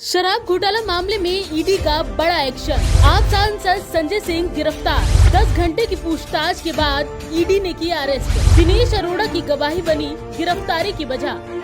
शराब घोटाला मामले में ईडी का बड़ा एक्शन। आप सांसद संजय सिंह गिरफ्तार। 10 घंटे की पूछताछ के बाद ईडी ने किया अरेस्ट। दिनेश अरोड़ा की गवाही बनी गिरफ्तारी की वजह।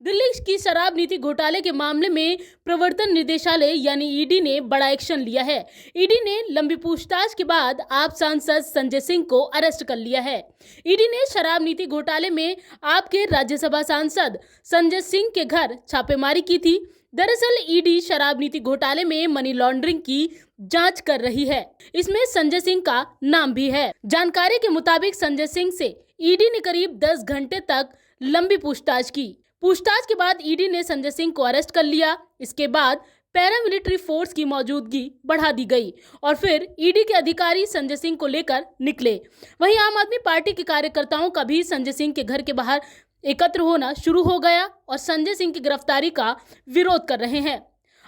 दिल्ली की शराब नीति घोटाले के मामले में प्रवर्तन निदेशालय यानी ईडी ने बड़ा एक्शन लिया है। ईडी ने लंबी पूछताछ के बाद आप सांसद संजय सिंह को अरेस्ट कर लिया है। ईडी ने शराब नीति घोटाले में आपके राज्यसभा सांसद संजय सिंह के घर छापेमारी की थी। दरअसल ईडी शराब नीति घोटाले में मनी लॉन्ड्रिंग की जांच कर रही है। इसमें संजय सिंह का नाम भी है। जानकारी के मुताबिक संजय सिंह से ईडी ने करीब 10 घंटे तक लंबी पूछताछ की। पूछताछ के बाद ईडी ने संजय सिंह को अरेस्ट कर लिया। इसके बाद पैरामिलिट्री फोर्स की मौजूदगी बढ़ा दी गई और फिर ईडी के अधिकारी संजय सिंह को लेकर निकले। वहीं आम आदमी पार्टी के कार्यकर्ताओं का भी संजय सिंह के घर के बाहर एकत्र होना शुरू हो गया और संजय सिंह की गिरफ्तारी का विरोध कर रहे हैं।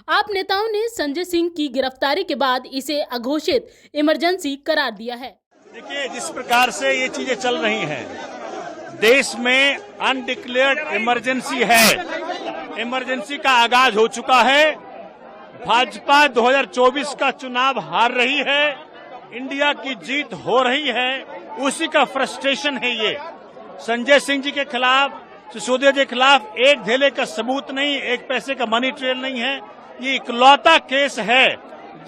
आप नेताओं ने संजय सिंह की गिरफ्तारी के बाद इसे अघोषित इमरजेंसी करार दिया है। देखिए, जिस प्रकार से ये चीजें चल रही हैं, देश में अनडिक्लेयर्ड इमरजेंसी है। इमरजेंसी का आगाज हो चुका है। भाजपा 2024 का चुनाव हार रही है, इंडिया की जीत हो रही है, उसी का फ्रस्ट्रेशन है ये। संजय सिंह जी के खिलाफ, सिसोदिया जी के खिलाफ एक धेले का सबूत नहीं, एक पैसे का मनी ट्रेल नहीं है। ये इकलौता केस है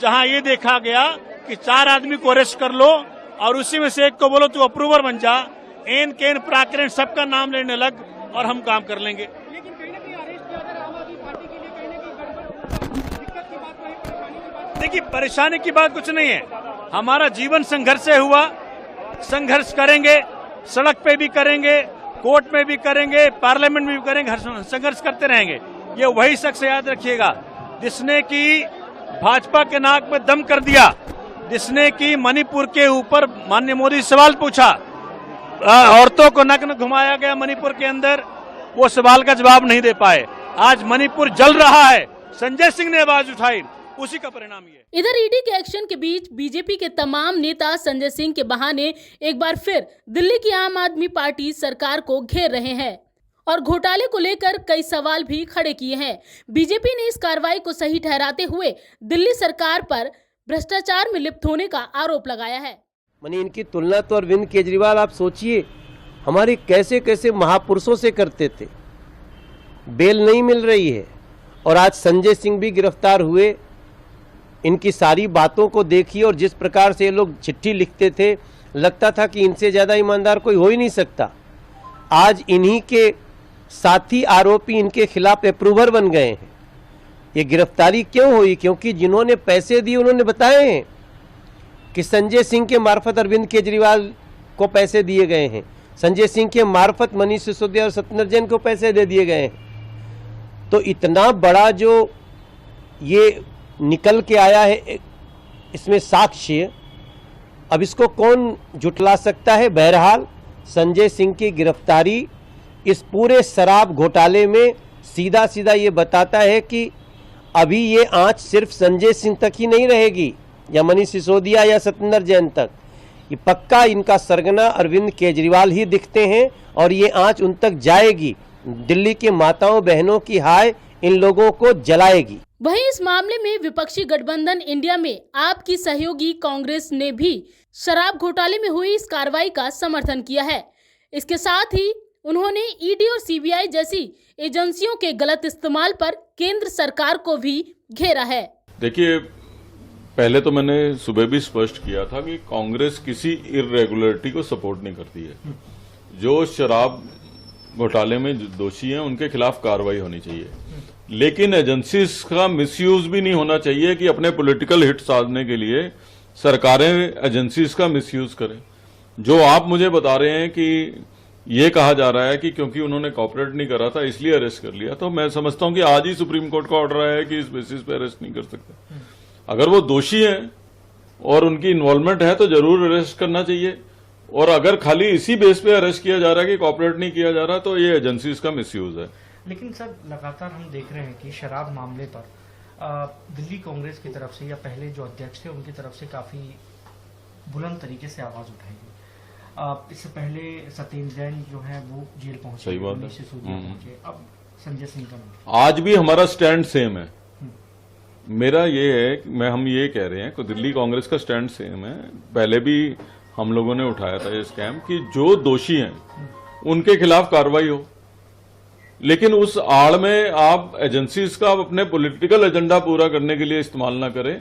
जहां ये देखा गया कि 4 आदमी को अरेस्ट कर लो और उसी में से एक को बोलो तू अप्रूवर बन जा, एन केन प्राकरण सबका नाम लेने लग और हम काम कर लेंगे। लेकिन कहीं ना कहीं अरेस्ट किया जा रहा है आम आदमी पार्टी के लिए, कहीं ना कहीं दिक्कत की बात नहीं, परेशानी की बात। देखिए, परेशानी की बात कुछ नहीं है। हमारा जीवन संघर्ष से हुआ, संघर्ष करेंगे, सड़क पे भी करेंगे, कोर्ट में भी करेंगे, पार्लियामेंट में भी करेंगे, संघर्ष करते रहेंगे। ये वही शख्स याद रखिएगा जिसने की भाजपा के नाक में दम कर दिया, जिसने की मणिपुर के ऊपर माननीय मोदी सवाल पूछा, औरतों को नग्न घुमाया गया मणिपुर के अंदर, वो सवाल का जवाब नहीं दे पाए। आज मणिपुर जल रहा है, संजय सिंह ने आवाज उठाई, उसी का परिणाम ये। इधर ईडी के एक्शन के बीच बीजेपी के तमाम नेता संजय सिंह के बहाने एक बार फिर दिल्ली की आम आदमी पार्टी सरकार को घेर रहे हैं और घोटाले को लेकर कई सवाल भी खड़े किए हैं। बीजेपी ने इस कार्रवाई को सही ठहराते हुए दिल्ली सरकार पर भ्रष्टाचार में लिप्त होने का आरोप लगाया है। माने इनकी तुलना तो अरविंद केजरीवाल, आप सोचिए, हमारे कैसे कैसे महापुरुषों से करते थे। बेल नहीं मिल रही है और आज संजय सिंह भी गिरफ्तार हुए। इनकी सारी बातों को देखिए और जिस प्रकार से ये लोग चिट्ठी लिखते थे, लगता था कि इनसे ज्यादा ईमानदार कोई हो ही नहीं सकता। आज इन्हीं के साथी आरोपी इनके खिलाफ अप्रूवर बन गए हैं। ये गिरफ्तारी क्यों हुई? क्योंकि जिन्होंने पैसे दिए उन्होंने बताए हैं कि संजय सिंह के मार्फत अरविंद केजरीवाल को पैसे दिए गए हैं, संजय सिंह के मार्फत मनीष सिसोदिया और सत्येंद्र जैन को पैसे दे दिए गए हैं। तो इतना बड़ा जो ये निकल के आया है, इसमें साक्ष्य, अब इसको कौन झुटला सकता है? बहरहाल संजय सिंह की गिरफ्तारी इस पूरे शराब घोटाले में सीधा सीधा ये बताता है कि अभी ये आंच सिर्फ संजय सिंह तक ही नहीं रहेगी या मनीष सिसोदिया या सत्येंद्र जैन तक। ये पक्का इनका सरगना अरविंद केजरीवाल ही दिखते हैं और ये आंच उन तक जाएगी। दिल्ली के माताओं बहनों की हाय इन लोगों को जलाएगी। वहीं इस मामले में विपक्षी गठबंधन इंडिया में आपकी सहयोगी कांग्रेस ने भी शराब घोटाले में हुई इस कार्रवाई का समर्थन किया है। इसके साथ ही उन्होंने ईडी और सीबीआई जैसी एजेंसियों के गलत इस्तेमाल पर केंद्र सरकार को भी घेरा है। देखिए, पहले तो मैंने सुबह भी स्पष्ट किया था कि कांग्रेस किसी इर्रेगुलरिटी को सपोर्ट नहीं करती है। जो शराब घोटाले में दोषी हैं उनके खिलाफ कार्रवाई होनी चाहिए, लेकिन एजेंसीज का मिसयूज भी नहीं होना चाहिए कि अपने पॉलिटिकल हिट साधने के लिए सरकारें एजेंसीज का मिसयूज करें। जो आप मुझे बता रहे हैं कि ये कहा जा रहा है कि क्योंकि उन्होंने कॉपरेट नहीं करा था इसलिए अरेस्ट कर लिया, तो मैं समझता हूं कि आज ही सुप्रीम कोर्ट का ऑर्डर आया है कि इस बेसिस पे अरेस्ट नहीं कर सकते। अगर वो दोषी हैं और उनकी इन्वॉल्वमेंट है तो जरूर अरेस्ट करना चाहिए, और अगर खाली इसी बेस पे अरेस्ट किया जा रहा है कि कॉपरेट नहीं किया जा रहा, तो ये एजेंसीज का मिसयूज है। लेकिन सर, लगातार हम देख रहे हैं कि शराब मामले पर दिल्ली कांग्रेस की तरफ से या पहले जो अध्यक्ष थे उनकी तरफ से काफी बुलंद तरीके से आवाज उठाई गई। इससे पहले सत्येंद्र जैन जो है वो जेल पहुंचे, सही बात है। सिसोदिया पहुंचे। अब संजय सिंह का नाम? आज भी हमारा स्टैंड सेम है। मेरा ये है कि हम ये कह रहे हैं कि दिल्ली कांग्रेस का स्टैंड सेम है। पहले भी हम लोगों ने उठाया था ये स्कैम कि जो दोषी हैं उनके खिलाफ कार्रवाई हो, लेकिन उस आड़ में आप एजेंसीज का अपने पॉलिटिकल एजेंडा पूरा करने के लिए इस्तेमाल ना करें।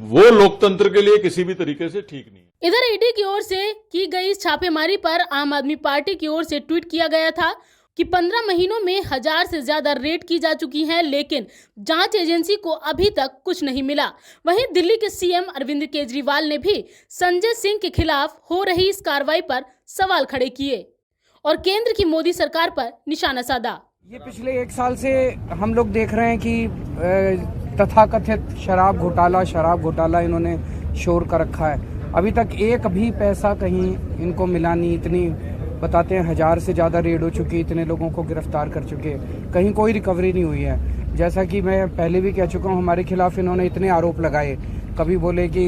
वो लोकतंत्र के लिए किसी भी तरीके से ठीक नहीं है। इधर ईडी की ओर से की गई इस छापेमारी पर आम आदमी पार्टी की ओर से ट्वीट किया गया था कि 15 महीनों में 1000 से ज्यादा रेड की जा चुकी हैं, लेकिन जांच एजेंसी को अभी तक कुछ नहीं मिला। वहीं दिल्ली के सीएम अरविंद केजरीवाल ने भी संजय सिंह के खिलाफ हो रही इस कार्रवाई पर सवाल खड़े किए और केंद्र की मोदी सरकार पर निशाना साधा। ये पिछले 1 साल से हम लोग देख रहे हैं कि तथाकथित शराब घोटाला इन्होंने शोर कर रखा है। अभी तक एक भी पैसा कहीं इनको मिला नहीं। इतनी बताते हैं 1000 से ज़्यादा रेड हो चुकी, इतने लोगों को गिरफ्तार कर चुके, कहीं कोई रिकवरी नहीं हुई है। जैसा कि मैं पहले भी कह चुका हूँ, हमारे खिलाफ इन्होंने इतने आरोप लगाए। कभी बोले कि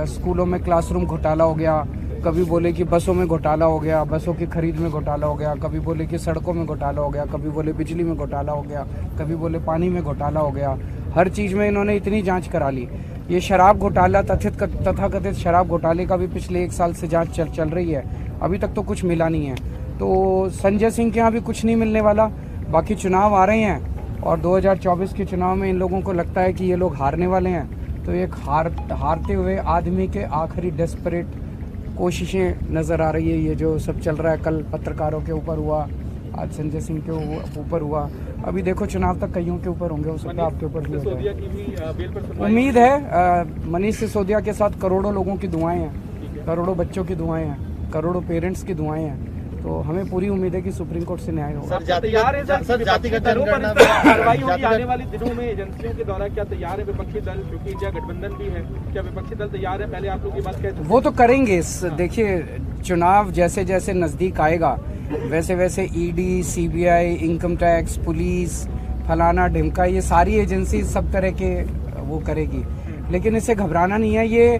स्कूलों में क्लासरूम घोटाला हो गया, कभी बोले कि बसों में घोटाला हो गया, बसों की खरीद में घोटाला हो गया, कभी बोले कि सड़कों में घोटाला हो गया, कभी बोले बिजली में घोटाला हो गया, कभी बोले पानी में घोटाला हो गया। हर चीज़ में इन्होंने इतनी जांच करा ली। ये शराब घोटाला तथाकथित शराब घोटाले का भी पिछले 1 साल से जांच चल रही है, अभी तक तो कुछ मिला नहीं है। तो संजय सिंह के यहाँ भी कुछ नहीं मिलने वाला। बाकी चुनाव आ रहे हैं और 2024 के चुनाव में इन लोगों को लगता है कि ये लोग हारने वाले हैं, तो एक हारते हुए आदमी के आखिरी डेस्परेट कोशिशें नज़र आ रही है। ये जो सब चल रहा है, कल पत्रकारों के ऊपर हुआ, आज संजय सिंह के ऊपर हुआ, अभी देखो चुनाव तक कईयों के ऊपर होंगे, हो सकता है आपके ऊपर भी होगा। उम्मीद है मनीष सिसोदिया के साथ करोड़ों लोगों की दुआएं हैं, करोड़ों बच्चों की दुआएं हैं, करोड़ों पेरेंट्स की दुआएं हैं। तो हमें पूरी उम्मीद है कि सुप्रीम कोर्ट से न्याय होगा। कार्रवाई होगी आने वाले दिनों में एजेंसियों के द्वारा, क्या तैयार है विपक्षी दल, क्योंकि इंडिया गठबंधन भी है, क्या विपक्षी दल तैयार है? पहले आप लोग ये बात कहते हैं। वो तो करेंगे। देखिए, चुनाव जैसे जैसे नजदीक आएगा वैसे वैसे ED, CBI, income tax, police, फलाना ढिमका, ये सारी एजेंसी सब तरह के वो करेगी, लेकिन इससे घबराना नहीं है। ये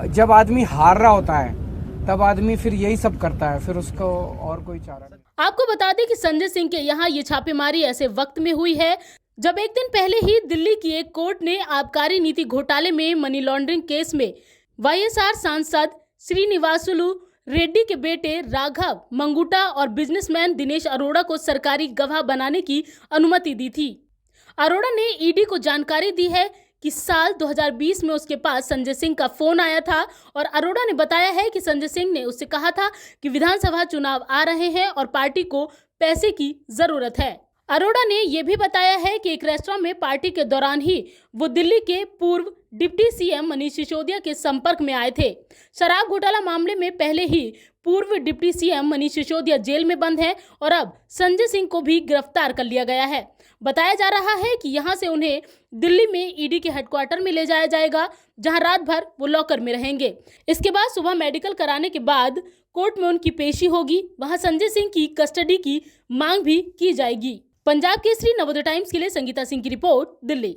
जब आदमी हार रहा होता है तब आदमी फिर यही सब करता है, फिर उसको और कोई चारा नहीं। आपको बता दें कि संजय सिंह के यहाँ ये छापेमारी ऐसे वक्त में हुई है जब एक दिन पहले ही दिल्ली की एक कोर्ट ने आबकारी नीति घोटाले में मनी लॉन्ड्रिंग केस में वाईएसआर सांसद श्रीनिवासुलु रेड्डी के बेटे राघव मंगुटा और बिजनेसमैन दिनेश अरोड़ा को सरकारी गवाह बनाने की अनुमति दी थी। अरोड़ा ने ईडी को जानकारी दी है कि साल 2020 में उसके पास संजय सिंह का फोन आया था और अरोड़ा ने बताया है कि संजय सिंह ने उससे कहा था कि विधानसभा चुनाव आ रहे हैं और पार्टी को पैसे की जरूरत है। अरोड़ा ने यह भी बताया है कि एक रेस्टोरेंट में पार्टी के दौरान ही वो दिल्ली के पूर्व डिप्टी सीएम मनीष सिसोदिया के संपर्क में आए थे। शराब घोटाला मामले में पहले ही पूर्व deputy CM Manish Sisodia jail में बंद हैं और अब संजय सिंह को भी गिरफ्तार कर लिया गया है। बताया जा रहा है कि यहां से उन्हें दिल्ली में ईडी के हेडक्वार्टर में ले जाया जाएगा, जहां रात भर वो लॉकर में रहेंगे। इसके बाद सुबह मेडिकल कराने के बाद कोर्ट में उनकी पेशी होगी, वहां संजय सिंह की कस्टडी की मांग भी की जाएगी। पंजाब केसरी, नवोदय टाइम्स के लिए संगीता सिंह की रिपोर्ट, दिल्ली।